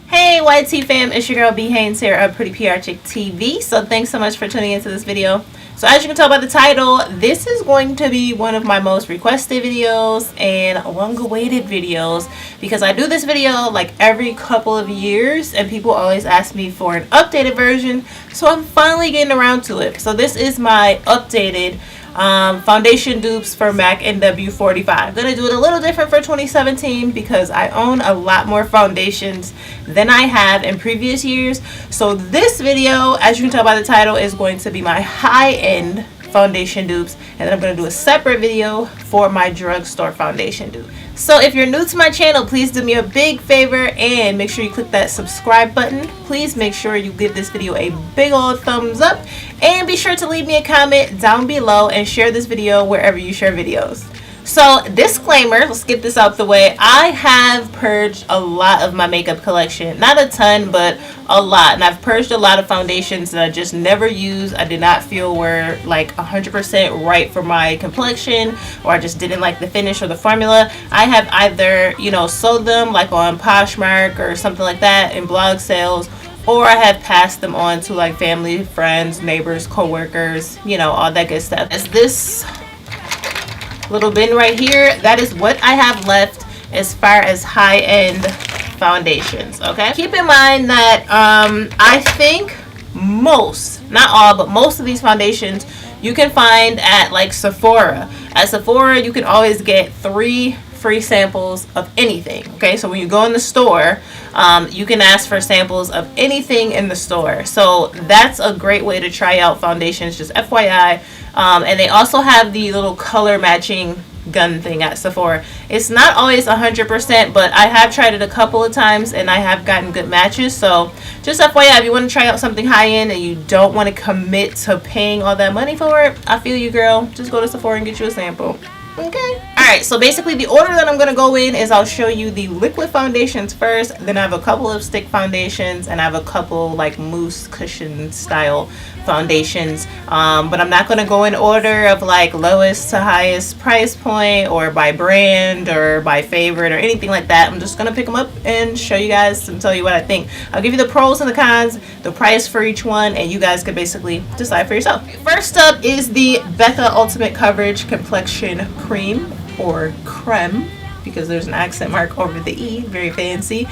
Hey YT fam, it's your girl B Haynes here of PrettyPRChickTV. So thanks so much for tuning into this video. So as you can tell by the title, this is going to be one of my most requested videos and long-awaited videos, because I do this video like every couple of years and people always ask me for an updated version. So I'm finally getting around to it. So this is my updated foundation dupes for MAC NW45. I'm going to do it a little different for 2017 because I own a lot more foundations than I have in previous years. So this video, as you can tell by the title, is going to be my high-end foundation dupes, and then I'm going to do a separate video for my drugstore foundation dupe. So if you're new to my channel, please do me a big favor and make sure you click that subscribe button. Please make sure you give this video a big old thumbs up, and be sure to leave me a comment down below and share this video wherever you share videos. So disclaimer, let's get this out the way. I have purged a lot of my makeup collection. Not a ton, but a lot. And I've purged a lot of foundations that I just never used. I did not feel were like 100% right for my complexion, or I just didn't like the finish or the formula. I have either, you know, sold them like on Poshmark or something like that in blog sales, or I have passed them on to like family, friends, neighbors, co-workers, you know, all that good stuff. As this little bin right here, that is what I have left as far as high-end foundations. Okay, keep in mind that I think most, not all, but most of these foundations you can find at like Sephora. At Sephora you can always get 3 free samples of anything. Okay, so when you go in the store, you can ask for samples of anything in the store. So that's a great way to try out foundations, just FYI. And they also have the little color matching gun thing at Sephora. It's not always 100%, but I have tried it a couple of times and I have gotten good matches. So just FYI, if you want to try out something high-end and you don't want to commit to paying all that money for it, I feel you, girl. Just go to Sephora and get you a sample. Okay. Alright, so basically the order that I'm going to go in is I'll show you the liquid foundations first, then I have a couple of stick foundations, and I have a couple like mousse cushion style foundations, but I'm not going to go in order of like lowest to highest price point or by brand or by favorite or anything like that. I'm just going to pick them up and show you guys and tell you what I think. I'll give you the pros and the cons, the price for each one, and you guys can basically decide for yourself. First up is the Becca Ultimate Coverage Complexion Cream, or creme, because there's an accent mark over the E, very fancy.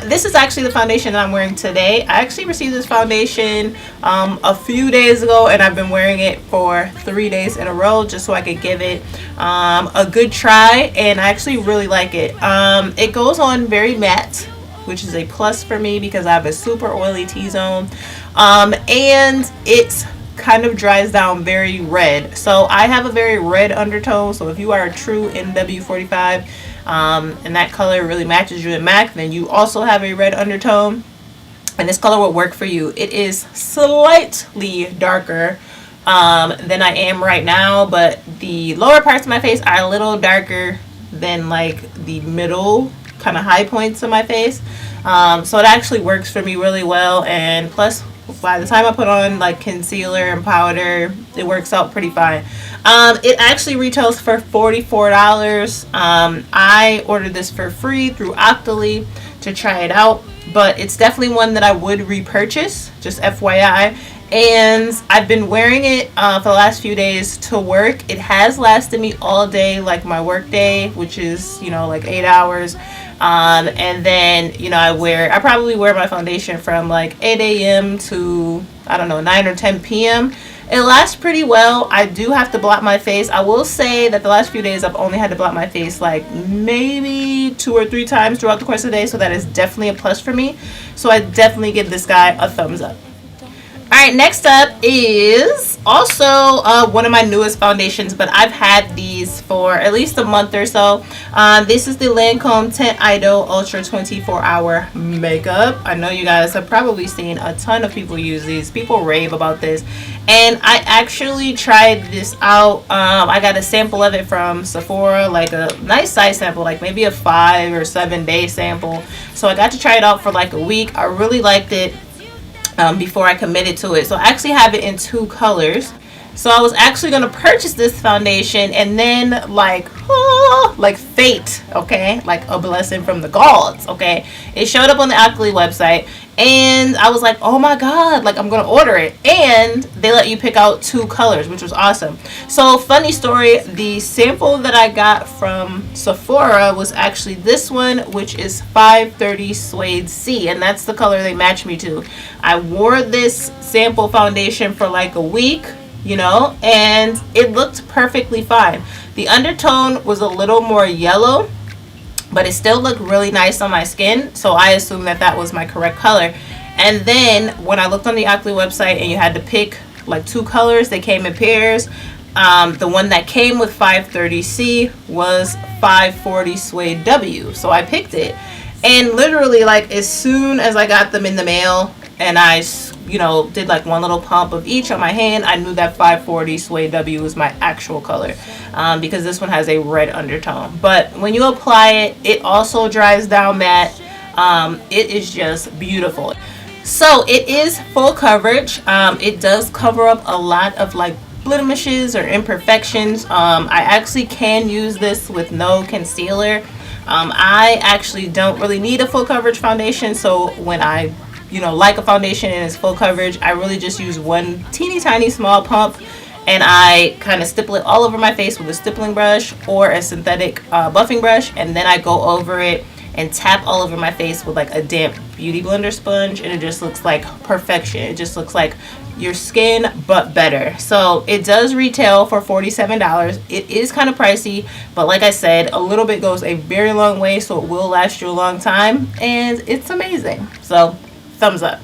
This is actually the foundation that I'm wearing today. I actually received this foundation a few days ago, and I've been wearing it for 3 days in a row just so I could give it a good try, and I actually really like it. It goes on very matte, which is a plus for me because I have a super oily T-zone, and it's kind of dries down very red. So I have a very red undertone, so if you are a true NW45 and that color really matches you in MAC, then you also have a red undertone and this color will work for you. It is slightly darker than I am right now, but the lower parts of my face are a little darker than like the middle kind of high points of my face, so it actually works for me really well. And plus, by the time I put on like concealer and powder, it works out pretty fine. It actually retails for $44. I ordered this for free through Octoly to try it out, but it's definitely one that I would repurchase, just FYI. And I've been wearing it for the last few days to work. It has lasted me all day, like my work day, which is, you know, like 8 hours. And then, you know, I probably wear my foundation from like 8 a.m. to, I don't know, 9 or 10 p.m. It lasts pretty well. I do have to blot my face. I will say that the last few days I've only had to blot my face like maybe 2 or 3 times throughout the course of the day, so that is definitely a plus for me. So I definitely give this guy a thumbs up. Alright, next up is also one of my newest foundations, but I've had these for at least a month or so. This is the Lancome Tint Idole Ultra 24-Hour Makeup. I know you guys have probably seen a ton of people use these. People rave about this. And I actually tried this out. I got a sample of it from Sephora, like a nice size sample, like maybe a 5 or 7 day sample. So I got to try it out for like a week. I really liked it before I committed to it. So I actually have it in 2 colors. So I was actually going to purchase this foundation, and then like fate, okay, like a blessing from the gods, okay, it showed up on the Atelier website, and I was like, oh my god, like I'm gonna order it. And they let you pick out 2 colors, which was awesome. So funny story, the sample that I got from Sephora was actually this one, which is 530 Suede C, and that's the color they matched me to. I wore this sample foundation for like a week, you know, and it looked perfectly fine. The undertone was a little more yellow, but it still looked really nice on my skin, so I assumed that that was my correct color. And then when I looked on the Atelier website and you had to pick like 2 colors, they came in pairs. The one that came with 530C was 540 Suede W, so I picked it. And literally, like, as soon as I got them in the mail and I, you know, did like one little pump of each on my hand, I knew that 540 Suede W was my actual color, because this one has a red undertone. But when you apply it, it also dries down matte. It is just beautiful. So it is full coverage. It does cover up a lot of like blemishes or imperfections. I actually can use this with no concealer. I actually don't really need a full coverage foundation, so when I, you know, like a foundation and it's full coverage, I really just use one teeny tiny small pump, and I kind of stipple it all over my face with a stippling brush or a synthetic buffing brush, and then I go over it and tap all over my face with like a damp beauty blender sponge, and it just looks like perfection. It just looks like your skin but better. So it does retail for $47. It is kind of pricey, but like I said, a little bit goes a very long way, so it will last you a long time, and it's amazing. So thumbs up.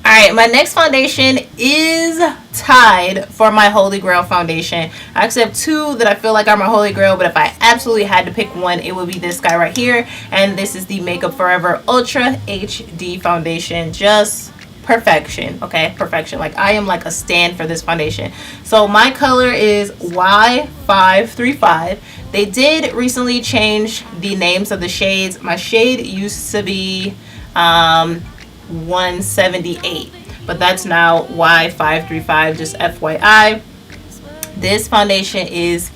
Alright, my next foundation is tied for my Holy Grail foundation. I actually have 2 that I feel like are my Holy Grail, but if I absolutely had to pick one, it would be this guy right here. And this is the Makeup Forever Ultra HD foundation. Just perfection, okay? Perfection. Like, I am like a stan for this foundation. So my color is Y535. They did recently change the names of the shades. My shade used to be 178, but that's now Y535, just FYI. This foundation is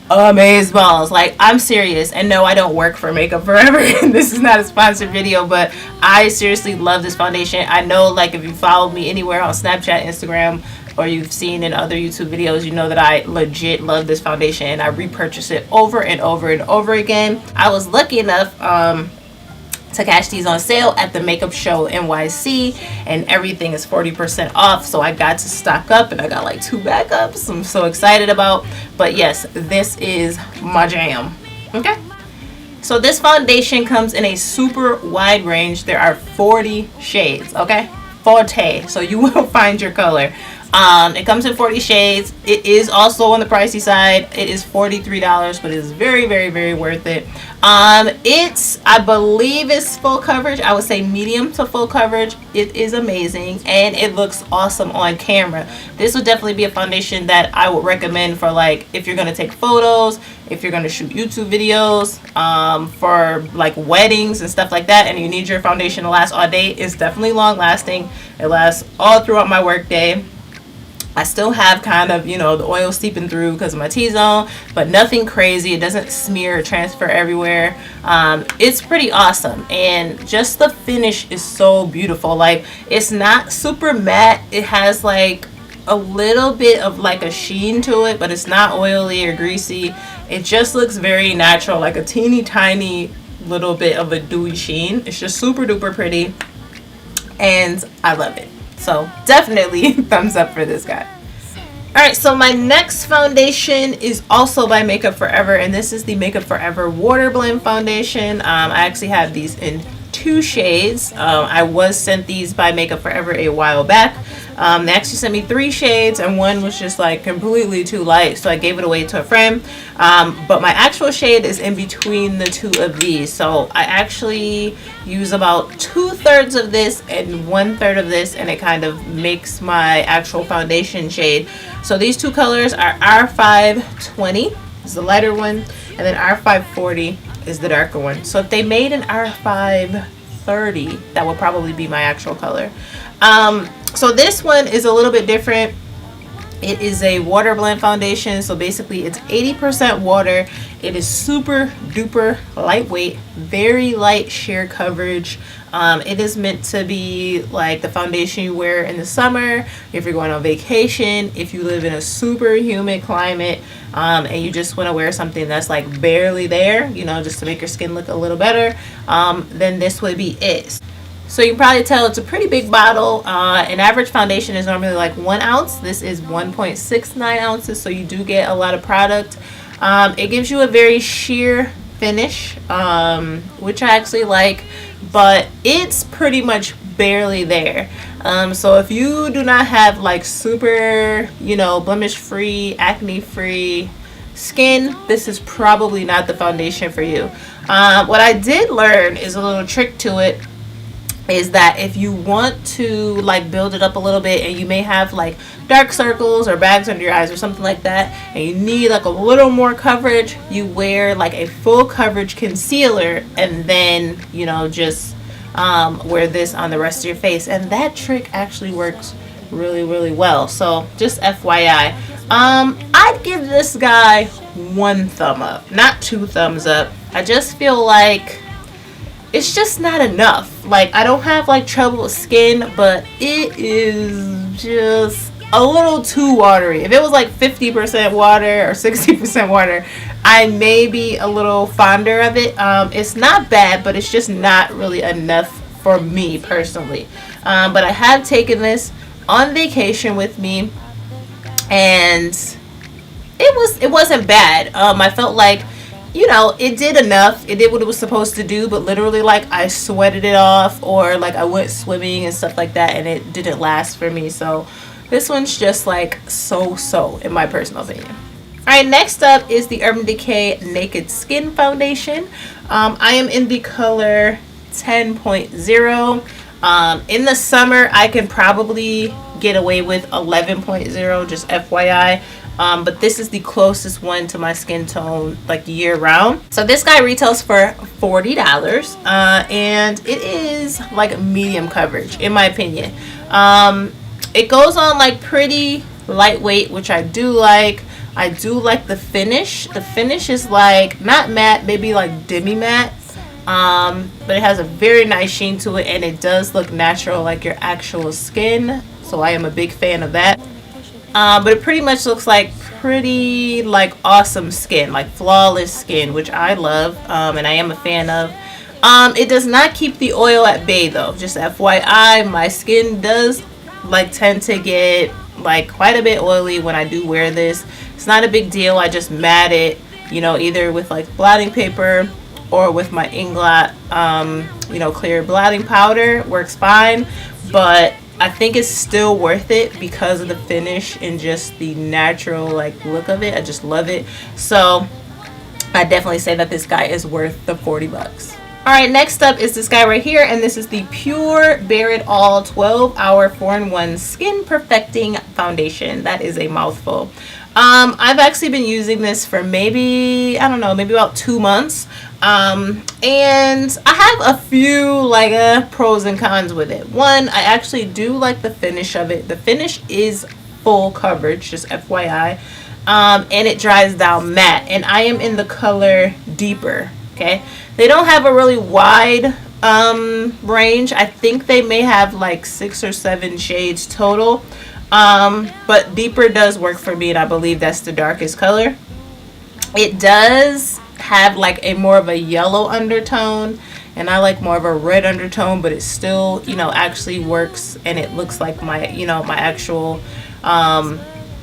amazeballs. Like, I'm serious, and no, I don't work for Makeup Forever. This is not a sponsored video, but I seriously love this foundation. I know, like, if you followed me anywhere on Snapchat, Instagram, or you've seen in other YouTube videos, you know that I legit love this foundation, and I repurchase it over and over and over again. I was lucky enough to catch these on sale at the Makeup Show NYC, and everything is 40% off, so I got to stock up, and I got like 2 backups I'm so excited about. But yes, this is my jam. Okay, so this foundation comes in a super wide range. There are 40 shades, okay, 40, so you will find your color. It comes in 40 shades. It is also on the pricey side. It is $43, but it is very, very, very worth it. It's, I believe it's full coverage. I would say medium to full coverage. It is amazing, and it looks awesome on camera. This would definitely be a foundation that I would recommend for, like, if you're going to take photos, if you're going to shoot YouTube videos, for like weddings and stuff like that, and you need your foundation to last all day. It's definitely long lasting. It lasts all throughout my work day. I still have kind of, you know, the oil seeping through because of my T-zone, but nothing crazy. It doesn't smear or transfer everywhere. It's pretty awesome, and just the finish is so beautiful. Like, it's not super matte. It has like a little bit of like a sheen to it, but it's not oily or greasy. It just looks very natural, like a teeny tiny little bit of a dewy sheen. It's just super duper pretty, and I love it. So definitely thumbs up for this guy. Alright, so my next foundation is also by Makeup Forever, and this is the Makeup Forever Water Blend Foundation. I actually have these in 2 shades. I was sent these by Makeup Forever a while back. They actually sent me 3 shades, and one was just like completely too light, so I gave it away to a friend. But my actual shade is in between the 2 of these, so I actually use about 2/3 of this and 1/3 of this, and it kind of makes my actual foundation shade. So these 2 colors are R520 is the lighter one, and then R540 is the darker one. So if they made an R530, that would probably be my actual color. So this one is a little bit different. It is a water blend foundation, so basically it's 80% water. It is super duper lightweight, very light sheer coverage. It is meant to be like the foundation you wear in the summer, if you're going on vacation, if you live in a super humid climate, and you just want to wear something that's like barely there, you know, just to make your skin look a little better, then this would be it. So you can probably tell it's a pretty big bottle. An average foundation is normally like 1 ounce. This is 1.69 ounces, so you do get a lot of product. It gives you a very sheer finish, which I actually like, but it's pretty much barely there. So if you do not have like super, you know, blemish free, acne free skin, this is probably not the foundation for you. What I did learn is a little trick to it, is that if you want to like build it up a little bit and you may have like dark circles or bags under your eyes or something like that, and you need like a little more coverage, you wear like a full coverage concealer and then, you know, just wear this on the rest of your face, and that trick actually works really well. So just FYI, I'd give this guy 1 thumb up, not 2 thumbs up. I just feel like it's just not enough. Like, I don't have like trouble with skin, but it is just a little too watery. If it was like 50% water or 60% water, I may be a little fonder of it. It's not bad, but it's just not really enough for me personally. But I have taken this on vacation with me, and it wasn't bad. I felt like, you know, it did enough. It did what it was supposed to do, but literally like I sweated it off, or like I went swimming and stuff like that, and it didn't last for me. So this one's just like so in my personal opinion. Alright, next up is the Urban Decay Naked Skin Foundation. I am in the color 10.0. In the summer I can probably get away with 11.0, just FYI. But this is the closest one to my skin tone, like year round. So this guy retails for $40, and it is like medium coverage in my opinion. It goes on like pretty lightweight, which I do like. I do like the finish. The finish is like not matte, maybe like demi matte, but it has a very nice sheen to it, and it does look natural like your actual skin, so I am a big fan of that. But it pretty much looks like pretty like awesome skin, like flawless skin, which I love, and I am a fan of. It does not keep the oil at bay though, just FYI. My skin does like tend to get like quite a bit oily when I do wear this. It's not a big deal. I just mat it, you know, either with like blotting paper or with my Inglot, you know, clear blotting powder. Works fine, but I think it's still worth it because of the finish and just the natural like look of it. I just love it. So I definitely say that this guy is worth the 40 bucks. Alright, next up is this guy right here, and this is the Pure Bare It All 12-Hour 4-in-1 Skin Perfecting Foundation. That is a mouthful. I've actually been using this for maybe, I don't know, maybe about 2 months. And I have a few like pros and cons with it. One, I actually do like the finish of it. The finish is full coverage, just FYI. And it dries down matte, and I am in the color Deeper. Okay, they don't have a really wide range. I think they may have like 6 or 7 shades total, but Deeper does work for me, and I believe that's the darkest color. It does have like a more of a yellow undertone, and I like more of a red undertone, but it still, you know, actually works, and it looks like my, you know, my actual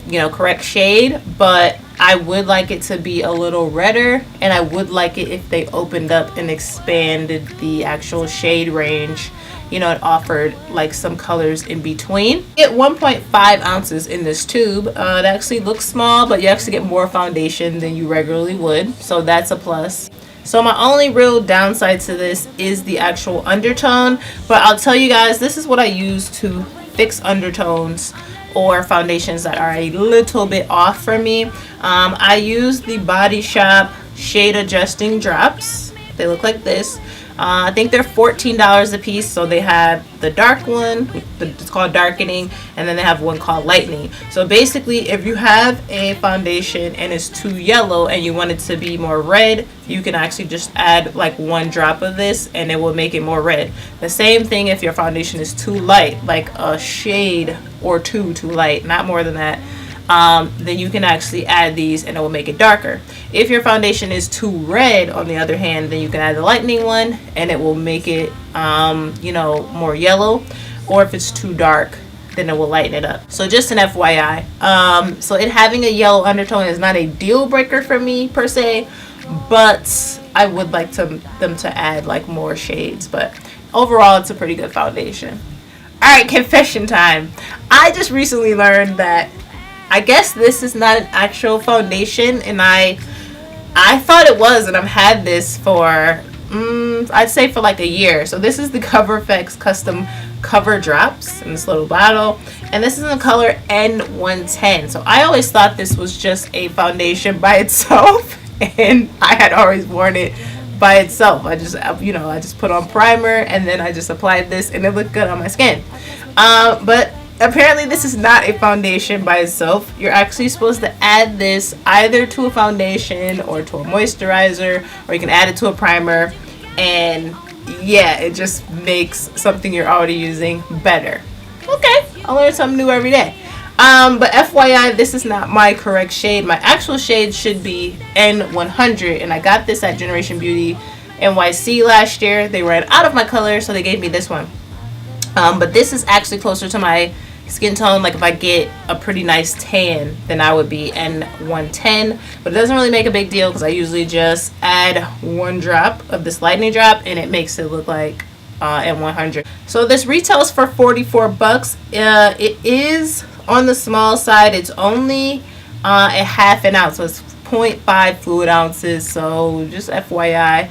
you know, correct shade. But I would like it to be a little redder, and I would like it if they opened up and expanded the actual shade range, you know, and offered like some colors in between. Get 1.5 ounces in this tube. It actually looks small, but you actually get more foundation than you regularly would, so that's a plus. So my only real downside to this is the actual undertone, but I'll tell you guys, this is what I use to fix undertones or foundations that are a little bit off for me. I use the Body Shop shade adjusting drops, They look like this. I think they're $14 a piece. So they have the dark one, it's called darkening, and then they have one called lightening. So basically, if you have a foundation and it's too yellow and you want it to be more red, you can actually just add like 1 drop of this and it will make it more red. The same thing if your foundation is too light, like a shade or 2 too light, not more than that. Then you can actually add these and it will make it darker. If your foundation is too red, on the other hand, then you can add the lightening one and it will make it you know, more yellow. Or if it's too dark, then it will lighten it up. So just an FYI. So it having a yellow undertone is not a deal breaker for me per se, but I would like them to add like more shades. But overall, it's a pretty good foundation. Alright, confession time. I just recently learned that I guess this is not an actual foundation, and I thought it was, and I've had this for I'd say for like a year. So this is the Cover FX custom cover drops in this little bottle, and this is in the color N110. So I always thought this was just a foundation by itself, and I had always worn it by itself. I just put on primer and then I just applied this and it looked good on my skin. But apparently this is not a foundation by itself. You're actually supposed to add this either to a foundation or to a moisturizer, or you can add it to a primer, and yeah, it just makes something you're already using better. Okay, I learn something new every day. But FYI, this is not my correct shade. My actual shade should be N100, and I got this at Generation Beauty NYC last year. They ran out of my color, so they gave me this one. But this is actually closer to my skin tone. Like if I get a pretty nice tan, then I would be N110. But it doesn't really make a big deal because I usually just add 1 drop of this lightening drop and it makes it look like N100. So this retails for 44 bucks. It is on the small side. It's only a half an ounce, so it's 0.5 fluid ounces. So just FYI,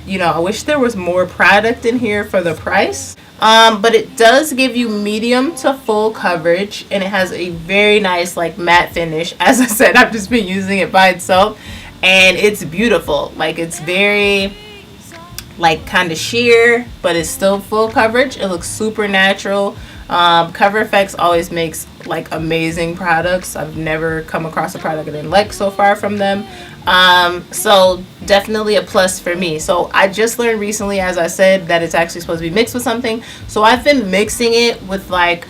you know, I wish there was more product in here for the price. But it does give you medium to full coverage, and it has a very nice like matte finish. As I said, I've just been using it by itself and it's beautiful. Like it's very like kind of sheer, but it's still full coverage. It looks super natural. Cover FX always makes like amazing products. I've never come across a product I didn't like so far from them. So definitely a plus for me. So I just learned recently, as I said, that it's actually supposed to be mixed with something. So I've been mixing it with like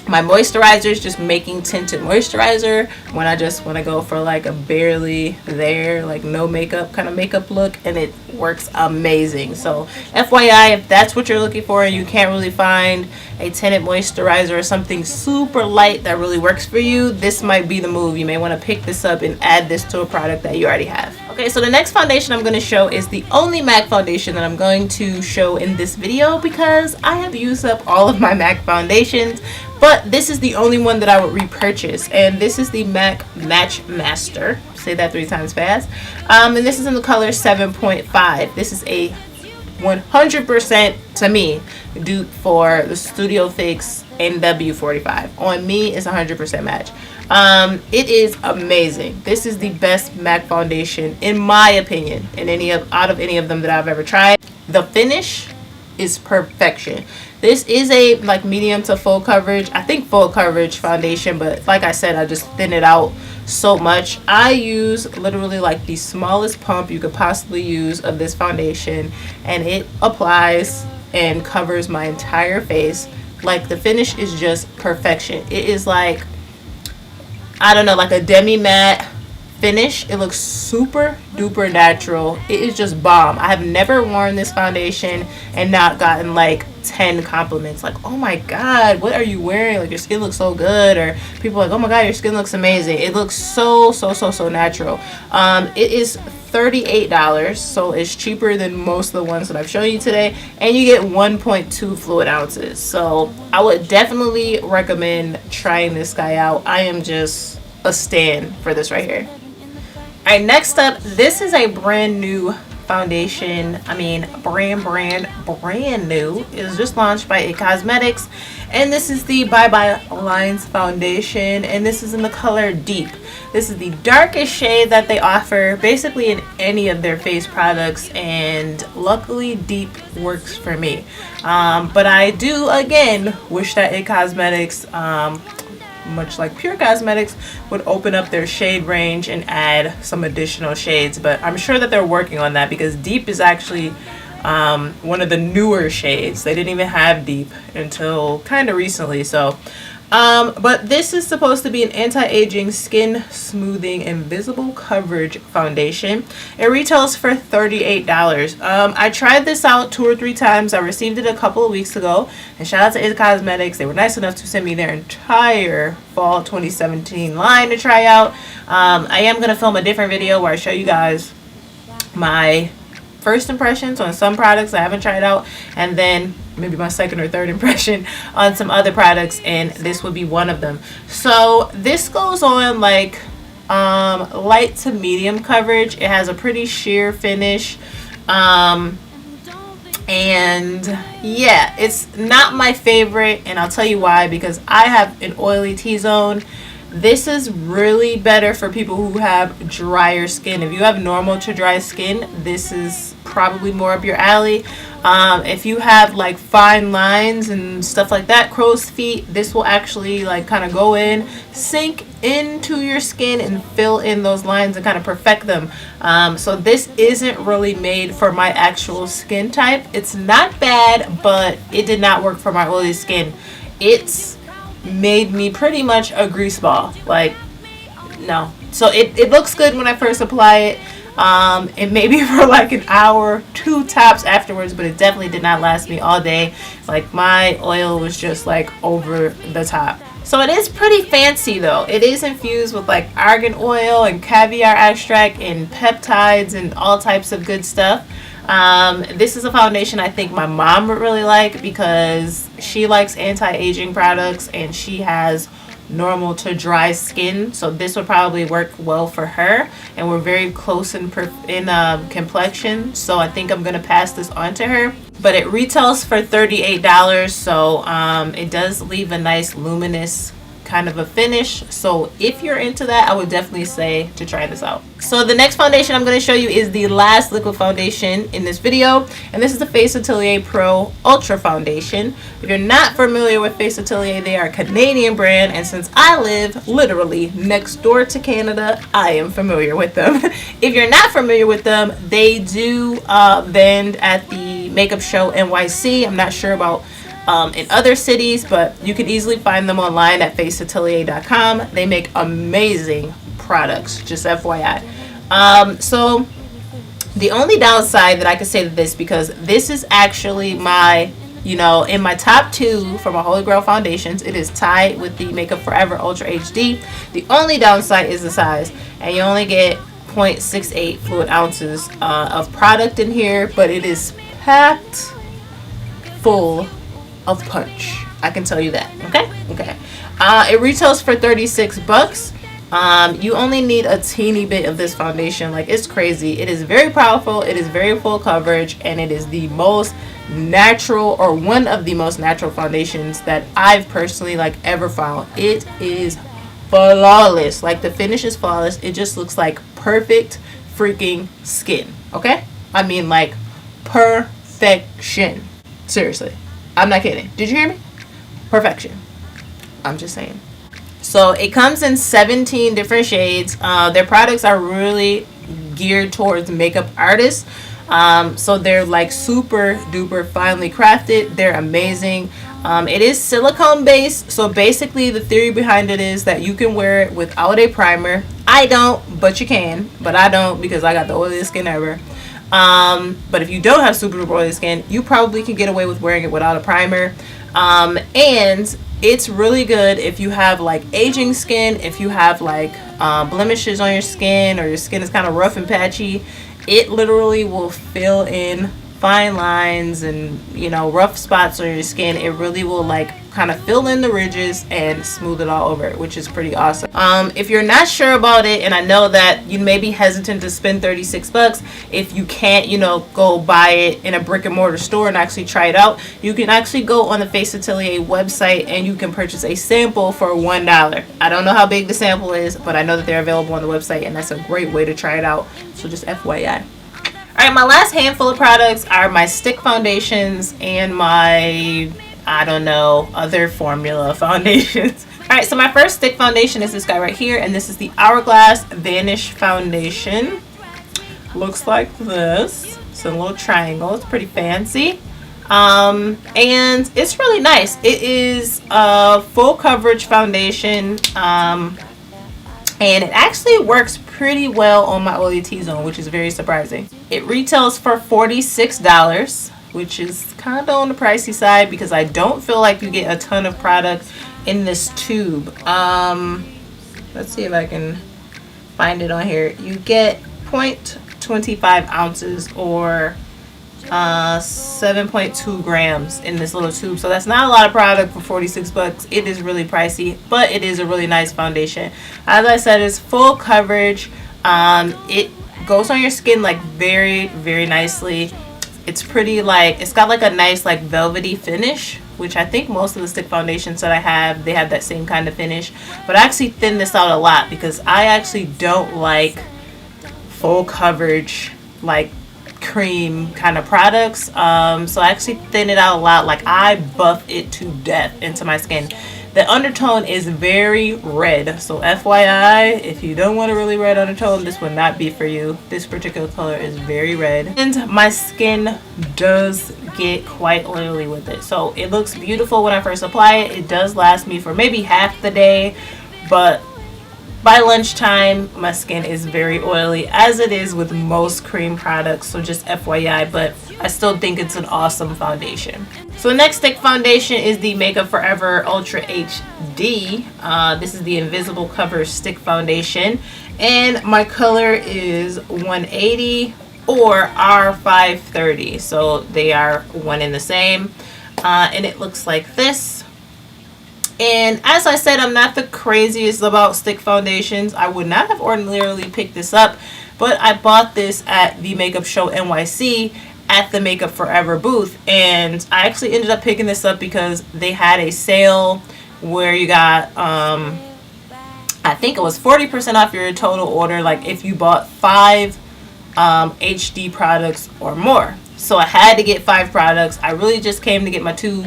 my moisturizers, just making tinted moisturizer when I just want to go for like a barely there, like no makeup kind of makeup look, and it works amazing. So FYI, if that's what you're looking for and you can't really find a tinted moisturizer or something super light that really works for you, this might be the move. You may want to pick this up and add this to a product that you already have. Okay, so the next foundation I'm going to show is the only MAC foundation that I'm going to show in this video because I have used up all of my MAC foundations, but this is the only one that I would repurchase, and this is the MAC Matchmaster. Say that 3 times fast. And this is in the color 7.5. This is a 100% to me dupe for the Studio Fix NW45. On me, it's 100% match. It is amazing. This is the best MAC foundation in my opinion in out of any of them that I've ever tried. The finish is perfection. This is a like medium to full coverage, I think full coverage foundation, but like I said, I just thin it out so much. I use literally like the smallest pump you could possibly use of this foundation, and it applies and covers my entire face. Like the finish is just perfection. It is like, I don't know, like a demi matte finish. It looks super duper natural. It is just bomb. I have never worn this foundation and not gotten like 10 compliments like, oh my god, what are you wearing, like your skin looks so good, or people are like, oh my god, your skin looks amazing. It looks so natural. It is $38, so it's cheaper than most of the ones that I've shown you today, and you get 1.2 fluid ounces. So I would definitely recommend trying this guy out. I am just a stan for this right here. Alright, next up, this is a brand new foundation. I mean, brand new. It was just launched by It Cosmetics, and this is the Bye Bye Lines foundation, and this is in the color Deep. This is the darkest shade that they offer basically in any of their face products, and luckily Deep works for me. But I do again wish that It Cosmetics, much like Pure Cosmetics, would open up their shade range and add some additional shades, but I'm sure that they're working on that, because Deep is actually one of the newer shades. They didn't even have Deep until kind of recently. So but this is supposed to be an anti-aging, skin smoothing, invisible coverage foundation. It retails for $38. I tried this out 2 or 3 times. I received it a couple of weeks ago, and shout out to It Cosmetics. They were nice enough to send me their entire fall 2017 line to try out. I am going to film a different video where I show you guys my first impressions on some products I haven't tried out, and then maybe my second or third impression on some other products, and this would be one of them. So this goes on like light to medium coverage. It has a pretty sheer finish, and yeah, it's not my favorite, and I'll tell you why. Because I have an oily T-zone. This is really better for people who have drier skin. If you have normal to dry skin, this is probably more up your alley. If you have like fine lines and stuff like that, crow's feet, this will actually like kind of go in, sink into your skin and fill in those lines and kind of perfect them. So this isn't really made for my actual skin type. It's not bad, but it did not work for my oily skin. It's made me pretty much a grease ball. Like, no. So it looks good when I first apply it. It may be for like an hour, 2 tops afterwards, but it definitely did not last me all day. Like, my oil was just like over the top. So it is pretty fancy though. It is infused with like argan oil and caviar extract and peptides and all types of good stuff. This is a foundation I think my mom would really like, because she likes anti-aging products and she has normal to dry skin, so this would probably work well for her, and we're very close in complexion, so I think I'm gonna pass this on to her. But it retails for $38, so it does leave a nice luminous kind of a finish. So if you're into that, I would definitely say to try this out. So the next foundation I'm going to show you is the last liquid foundation in this video, and this is the Face Atelier Pro Ultra Foundation. If you're not familiar with Face Atelier, they are a Canadian brand, and since I live literally next door to Canada, I am familiar with them. If you're not familiar with them, they do vend at the Makeup Show NYC. I'm not sure about in other cities, but you can easily find them online at faceatelier.com. They make amazing products, just FYI. So the only downside that I could say to this, because this is actually my, you know, in my top 2 for my Holy Grail foundations, it is tied with the Makeup Forever Ultra HD. The only downside is the size, and you only get 0.68 fluid ounces of product in here, but it is packed full of punch. I can tell you that. Okay. It retails for $36. You only need a teeny bit of this foundation. Like, it's crazy. It is very powerful. It is very full coverage, and it is the most natural, or one of the most natural foundations that I've personally like ever found. It is flawless. Like, the finish is flawless. It just looks like perfect freaking skin. Okay? I mean, like, perfection. Seriously. I'm not kidding. Did you hear me? Perfection. I'm just saying. So it comes in 17 different shades. Their products are really geared towards makeup artists. So they're like super duper finely crafted. They're amazing. It is silicone based. So basically the theory behind it is that you can wear it without a primer. I don't, but you can. But I don't, because I got the oiliest skin ever. But if you don't have super duper oily skin, you probably can get away with wearing it without a primer. And it's really good if you have like aging skin, if you have like blemishes on your skin, or your skin is kind of rough and patchy. It literally will fill in fine lines and, you know, rough spots on your skin, it really will like kind of fill in the ridges and smooth it all over, which is pretty awesome. If you're not sure about it, and I know that you may be hesitant to spend 36 bucks if you can't, you know, go buy it in a brick and mortar store and actually try it out, you can actually go on the Face Atelier website and you can purchase a sample for $1. I don't know how big the sample is, but I know that they're available on the website, and that's a great way to try it out. So just FYI. Alright, my last handful of products are my stick foundations and my, I don't know, other formula foundations. Alright, so my first stick foundation is this guy right here, and this is the Hourglass Vanish Foundation. Looks like this. It's a little triangle. It's pretty fancy. And it's really nice. It is a full coverage foundation. And it actually works pretty well on my oily T-zone, which is very surprising. It retails for $46, which is kind of on the pricey side because I don't feel like you get a ton of product in this tube. Let's see if I can find it on here. You get 0.25 ounces or 7.2 grams in this little tube, so that's not a lot of product for 46 bucks. It is really pricey, but it is a really nice foundation. As I said, it's full coverage. It goes on your skin like very, very nicely. It's pretty, like, it's got like a nice like velvety finish, which I think most of the stick foundations that I have, they have that same kind of finish. But I actually thin this out a lot because I actually don't like full coverage like cream kind of products, so I actually thin it out a lot. Like, I buff it to death into my skin. The undertone is very red, so FYI, if you don't want a really red undertone, this would not be for you. This particular color is very red, and my skin does get quite oily with it, so it looks beautiful when I first apply it. It does last me for maybe half the day, but by lunchtime, my skin is very oily, as it is with most cream products, so just FYI, but I still think it's an awesome foundation. So the next stick foundation is the Makeup Forever Ultra HD. This is the Invisible Cover Stick Foundation, and my color is 180 or R530, so they are one and the same, and it looks like this. And as I said, I'm not the craziest about stick foundations. I would not have ordinarily picked this up, but I bought this at the Makeup Show NYC at the Makeup Forever booth, and I actually ended up picking this up because they had a sale where you got I think it was 40% off your total order, like if you bought 5 HD products or more. So I had to get 5 products. I really just came to get my 2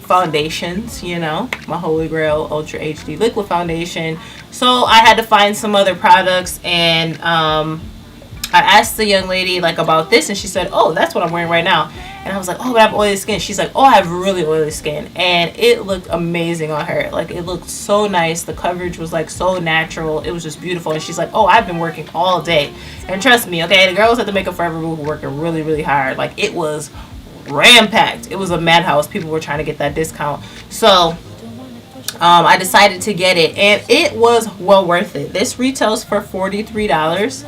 foundations, you know, my Holy Grail Ultra HD liquid foundation. So I had to find some other products, and I asked the young lady like about this, and she said, oh, that's what I'm wearing right now. And I was like, oh, but I have oily skin. She's like, oh, I have really oily skin. And it looked amazing on her. Like, it looked so nice. The coverage was like so natural. It was just beautiful. And she's like, oh, I've been working all day. And trust me, okay, the girls at the Makeup Forever booth were working really, really hard. Like, it was ram-packed. It was a madhouse. People were trying to get that discount. So I decided to get it, and it was well worth it. This retails for $43.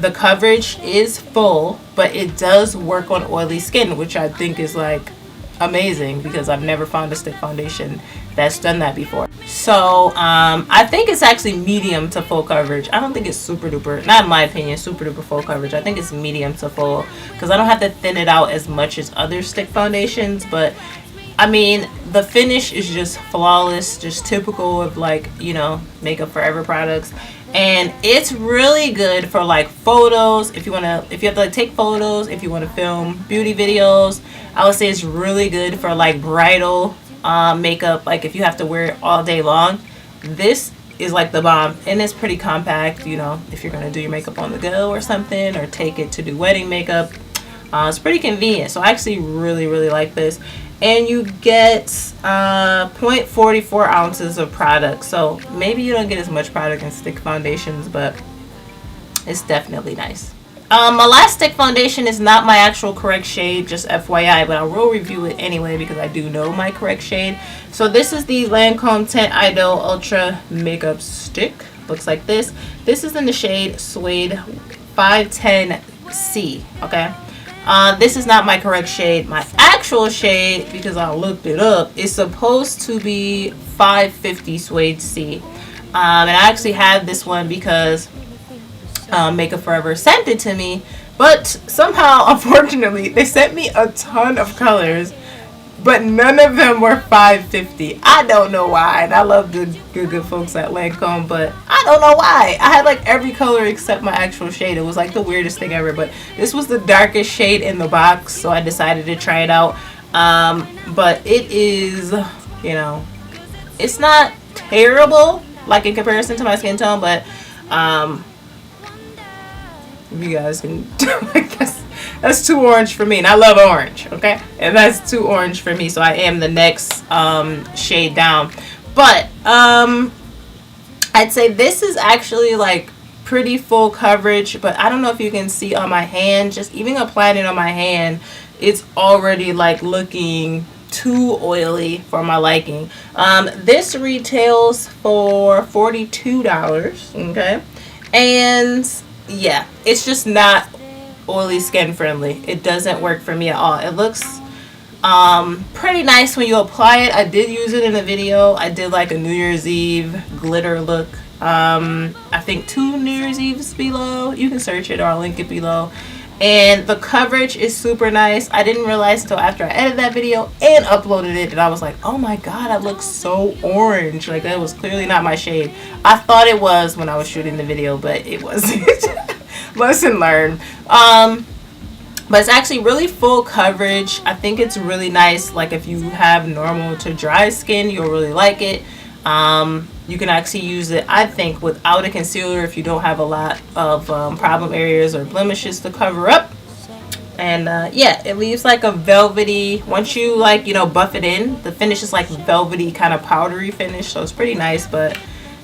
The coverage is full, but it does work on oily skin, which I think is like amazing because I've never found a stick foundation that's done that before. So I think it's actually medium to full coverage. I don't think it's super duper, not in my opinion, super duper full coverage. I think it's medium to full because I don't have to thin it out as much as other stick foundations. But I mean, the finish is just flawless, just typical of, like, you know, Makeup Forever products. And it's really good for like photos, if you have to like take photos, if you want to film beauty videos. I would say it's really good for like bridal makeup, like if you have to wear it all day long. This is like the bomb, and it's pretty compact, you know, if you're going to do your makeup on the go or something, or take it to do wedding makeup. It's pretty convenient, so I actually really like this. And you get 0.44 ounces of product, so maybe you don't get as much product in stick foundations, but it's definitely nice. My last stick foundation is not my actual correct shade, just FYI, but I will review it anyway because I do know my correct shade. So this is the Lancome Tint Idole Ultra Makeup Stick. Looks like this. This is in the shade Suede 510C, okay? This is not my correct shade. My actual shade, because I looked it up, is supposed to be 550 Suede C. And I actually have this one because Makeup Forever sent it to me. But somehow, unfortunately, they sent me a ton of colors, but none of them were 550. I don't know why. And I love the good folks at Lancome, but I don't know why. I had like every color except my actual shade. It was like the weirdest thing ever. But this was the darkest shade in the box, so I decided to try it out. But it is, you know, it's not terrible, like in comparison to my skin tone, but you guys can I guess that's too orange for me, and I love orange, okay, and that's too orange for me, so I am the next shade down. But I'd say this is actually like pretty full coverage, but I don't know if you can see on my hand, just even applying it on my hand, it's already like looking too oily for my liking. This retails for $42, okay, and yeah, it's just not oily skin friendly. It doesn't work for me at all. It looks pretty nice when you apply it. I did use it in a video. I did like a New Year's Eve glitter look. I think 2 New Year's Eves below. You can search it or I'll link it below. And the coverage is super nice. I didn't realize until after I edited that video and uploaded it that I was like, oh my god, I look so orange. Like, that was clearly not my shade. I thought it was when I was shooting the video, but it wasn't. Lesson learned. But it's actually really full coverage. I think it's really nice. Like, if you have normal to dry skin, you'll really like it. You can actually use it, I think, without a concealer if you don't have a lot of problem areas or blemishes to cover up. And yeah, it leaves like a velvety, once you like, you know, buff it in, the finish is like velvety kind of powdery finish, so it's pretty nice. But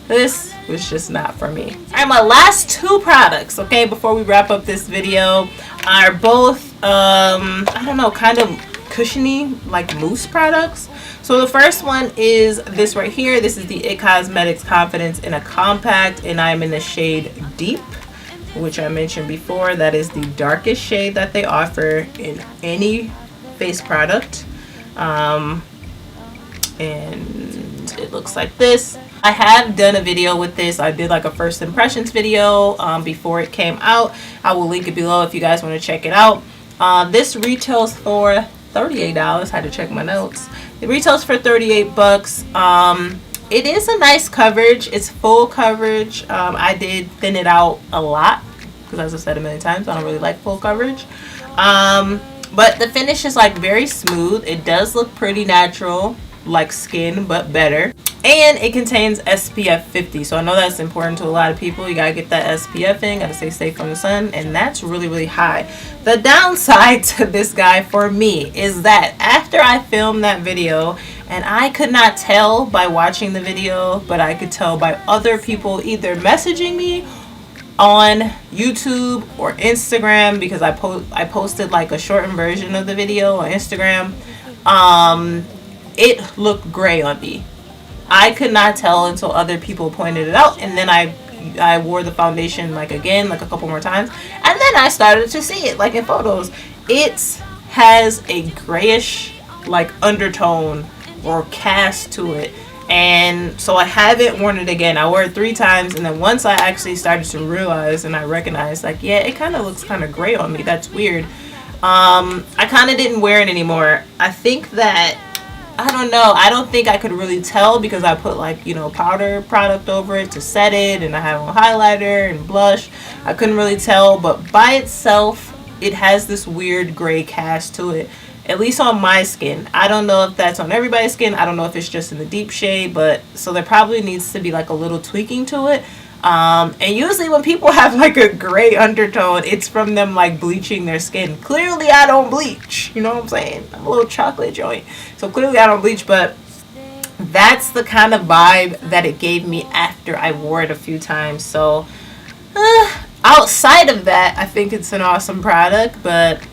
this was just not for me. Alright, my last 2 products, okay, before we wrap up this video, are both I don't know, kind of cushiony, like mousse products. So the first one is this right here. This is the IT Cosmetics Confidence in a Compact, and I'm in the shade Deep, which I mentioned before. That is the darkest shade that they offer in any face product. And it looks like this. I have done a video with this. I did like a first impressions video before it came out. I will link it below if you guys want to check it out. This retails for $38. I had to check my notes. It retails for 38 bucks. It is a nice coverage. It's full coverage. I did thin it out a lot because, as I said a million times, I don't really like full coverage. But the finish is like very smooth. It does look pretty natural, like skin, but better. And it contains SPF 50, so I know that's important to a lot of people. You gotta get that SPF in, gotta stay safe from the sun, and that's really, really high. The downside to this guy for me is that after I filmed that video, and I could not tell by watching the video, but I could tell by other people either messaging me on YouTube or Instagram, because I posted like a shortened version of the video on Instagram. It looked gray on me. I could not tell until other people pointed it out, and then I wore the foundation like again, like a couple more times, and then I started to see it like in photos. It has a grayish like undertone or cast to it, and so I haven't worn it again. I wore it 3 times, and then once I actually started to realize and I recognized, like, yeah, it kind of looks kind of gray on me. That's weird. I kind of didn't wear it anymore. I think that, I don't know, I don't think I could really tell because I put like, you know, powder product over it to set it, and I have a highlighter and blush. I couldn't really tell, but by itself it has this weird gray cast to it, at least on my skin. I don't know if that's on everybody's skin. I don't know if it's just in the deep shade, but so there probably needs to be like a little tweaking to it. And usually when people have like a gray undertone, it's from them like bleaching their skin. Clearly I don't bleach, you know what I'm saying? I'm a little chocolate joint, so clearly I don't bleach, but that's the kind of vibe that it gave me after I wore it a few times. So outside of that, I think it's an awesome product, but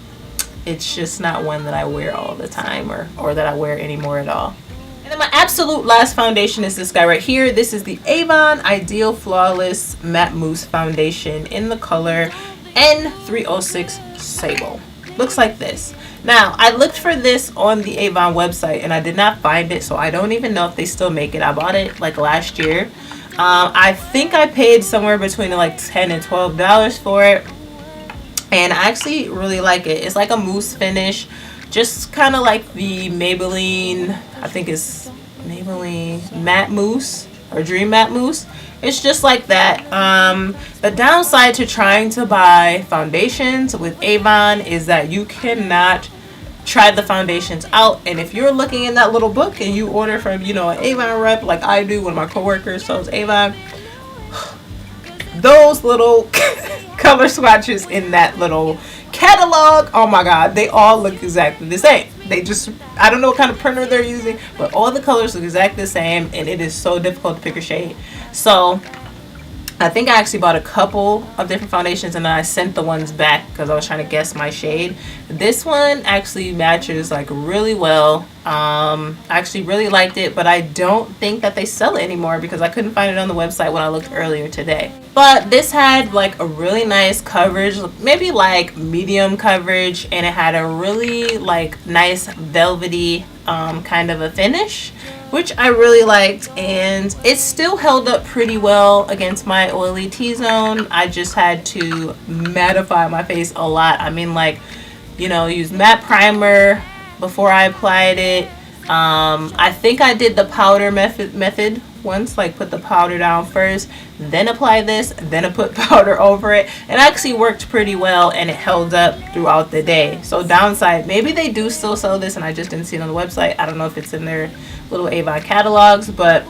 it's just not one that I wear all the time, or that I wear anymore at all. And then my absolute last foundation is this guy right here. This is the Avon Ideal Flawless Matte Mousse Foundation in the color N306 Sable. looks like this. Now, I looked for this on the Avon website and I did not find it, so I don't even know if they still make it. I bought it like last year. I think I paid somewhere between like $10 and $12 for it, and I actually really like it. It's like a mousse finish, just kind of like the Maybelline, I think it's Maybelline Matte Mousse or Dream Matte Mousse. It's just like that. The downside to trying to buy foundations with Avon is that you cannot try the foundations out, and if you're looking in that little book and you order from, you know, an Avon rep like I do, one of my coworkers sells Avon, those little color swatches in that little catalog, oh my god, they all look exactly the same. They just, I don't know what kind of printer they're using, but all the colors look exactly the same, and it is so difficult to pick a shade. So I think I actually bought a couple of different foundations and then I sent the ones back because I was trying to guess my shade. This one actually matches like really well. I actually really liked it, but I don't think that they sell it anymore because I couldn't find it on the website when I looked earlier today. But this had like a really nice coverage, maybe like medium coverage, and it had a really like nice velvety kind of a finish, which I really liked, and it still held up pretty well against my oily T-zone. I just had to mattify my face a lot. I mean, like, you know, use matte primer before I applied it. I think I did the powder method once, like put the powder down first, then apply this, then I put powder over it. It actually worked pretty well and it held up throughout the day. So downside, maybe they do still sell this and I just didn't see it on the website. I don't know if it's in their little Avon catalogs, but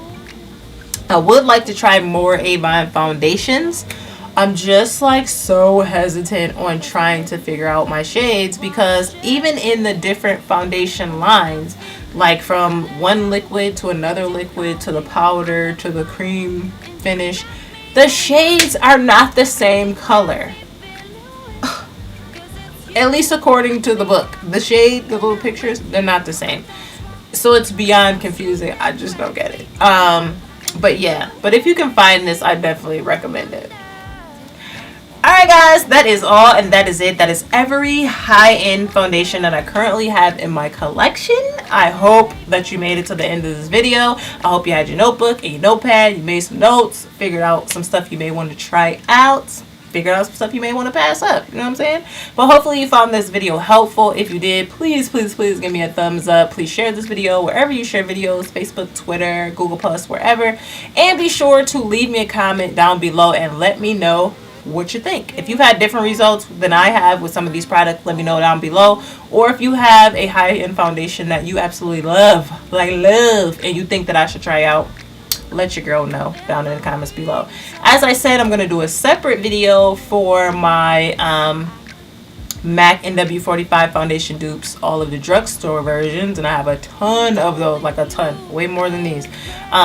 I would like to try more Avon foundations. I'm just like so hesitant on trying to figure out my shades because even in the different foundation lines, like from one liquid to another liquid to the powder to the cream finish, the shades are not the same color. At least according to the book. The shade, the little pictures, they're not the same. So it's beyond confusing. I just don't get it. But yeah, but if you can find this, I definitely recommend it. Alright guys, that is all and that is it. That is every high-end foundation that I currently have in my collection. I hope that you made it to the end of this video. I hope you had your notebook and your notepad, you made some notes, figured out some stuff you may want to try out, figured out some stuff you may want to pass up, you know what I'm saying? But hopefully you found this video helpful. If you did, please give me a thumbs up. Please share this video wherever you share videos, Facebook, Twitter, Google+, wherever. And be sure to leave me a comment down below and let me know what you think. If you've had different results than I have with some of these products, let me know down below. Or if you have a high-end foundation that you absolutely love, and you think that I should try out, let your girl know down in the comments below. As I said, I'm going to do a separate video for my MAC NW45 foundation dupes, all of the drugstore versions, and I have a ton of those, like a ton, way more than these.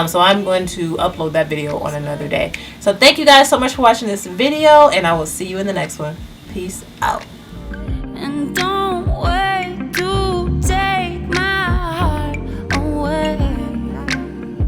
So I'm going to upload that video on another day. So thank you guys so much for watching this video, and I will see you in the next one. Peace out.